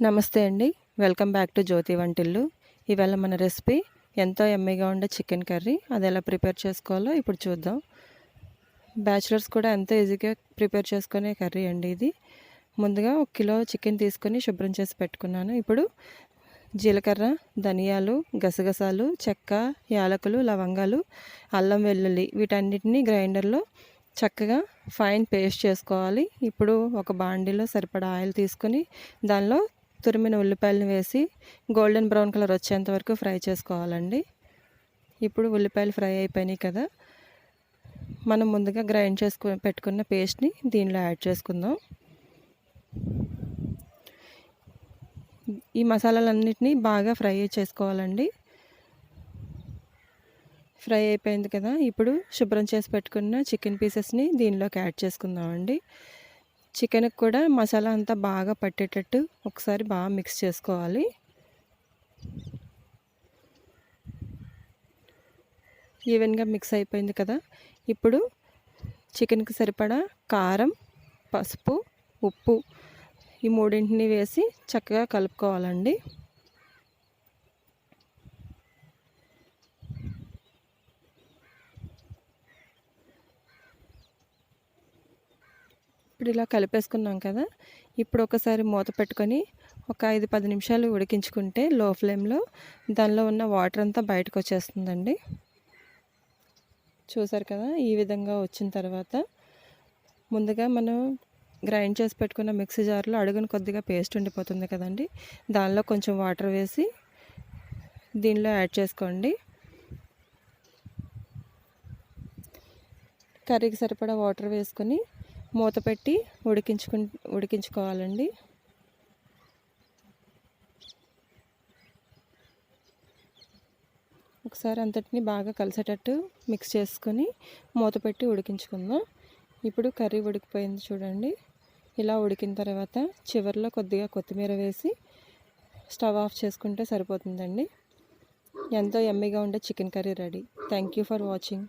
నమస్తే అండి. Welcome back to జ్యోతి వంటిల్లు. ఇవాళ మన రెసిపీ ఎంతో యమ్మీగా ఉండే చికెన్ కర్రీ. అది ఎలా ప్రిపేర్ చేసుకోవాలో ఇప్పుడు చూద్దాం. బ్యాచిలర్స్ కూడా ఎంతో ఈజీగా ప్రిపేర్ చేసుకునే కర్రీ అండి ఇది. ముందుగా 1 కిలో చికెన్ తీసుకొని శుభ్రం చేసి పెట్టుకున్నాను. ఇప్పుడు జీలకర్ర, ధనియాలు, గసగసాలు, చెక్క, యాలకులు, లవంగాలు, అల్లం వెల్లుల్లి వీటన్నిటిని గ్రైండర్లో చక్కగా ఫైన్ పేస్ట్ చేసుకోవాలి. ఇప్పుడు ఒక బాండీలో సరిపడా ఆయిల్ తీసుకొని దానిలో తురిమిన ఉల్లిపాయలను వేసి గోల్డెన్ బ్రౌన్ కలర్ వచ్చేంత వరకు ఫ్రై చేసుకోవాలండి. ఇప్పుడు ఉల్లిపాయలు ఫ్రై అయిపోయినాయి కదా, మనం ముందుగా గ్రైండ్ పెట్టుకున్న పేస్ట్ని దీనిలో యాడ్ చేసుకుందాం. ఈ మసాలాలన్నిటినీ బాగా ఫ్రై చేసుకోవాలండి. ఫ్రై అయిపోయింది కదా, ఇప్పుడు శుభ్రం చేసి పెట్టుకున్న చికెన్ పీసెస్ని దీనిలోకి యాడ్ చేసుకుందామండి. చికెన్కి కూడా మసాలా అంతా బాగా పట్టేటట్టు ఒకసారి బాగా మిక్స్ చేసుకోవాలి. ఈవెన్గా మిక్స్ అయిపోయింది కదా, ఇప్పుడు చికెన్కి సరిపడా కారం, పసుపు, ఉప్పు ఈ మూడింటిని వేసి చక్కగా కలుపుకోవాలండి. ఇప్పుడు ఇలా కలిపేసుకున్నాం కదా, ఇప్పుడు ఒకసారి మూత పెట్టుకొని ఒక 5-10 నిమిషాలు ఉడికించుకుంటే లో ఫ్లేమ్లో దానిలో ఉన్న వాటర్ అంతా బయటకు వచ్చేస్తుందండి. చూసారు కదా, ఈ విధంగా వచ్చిన తర్వాత ముందుగా మనం గ్రైండ్ చేసి పెట్టుకున్న మిక్సీ జార్లో అడుగున కొద్దిగా పేస్ట్ ఉండిపోతుంది కదండి, దానిలో కొంచెం వాటర్ వేసి దీనిలో యాడ్ చేసుకోండి. కర్రీకి సరిపడా వాటర్ వేసుకొని మూత పెట్టి ఉడికించుకోవాలండి. ఒకసారి అంతటిని బాగా కలిసేటట్టు మిక్స్ చేసుకొని మూత పెట్టి ఉడికించుకుందాం. ఇప్పుడు కర్రీ ఉడికిపోయింది చూడండి. ఇలా ఉడికిన తర్వాత చివరిలో కొద్దిగా కొత్తిమీర వేసి స్టవ్ ఆఫ్ చేసుకుంటే సరిపోతుందండి. ఎంతో యమ్మీగా ఉండే chicken curry ready. Thank you for watching.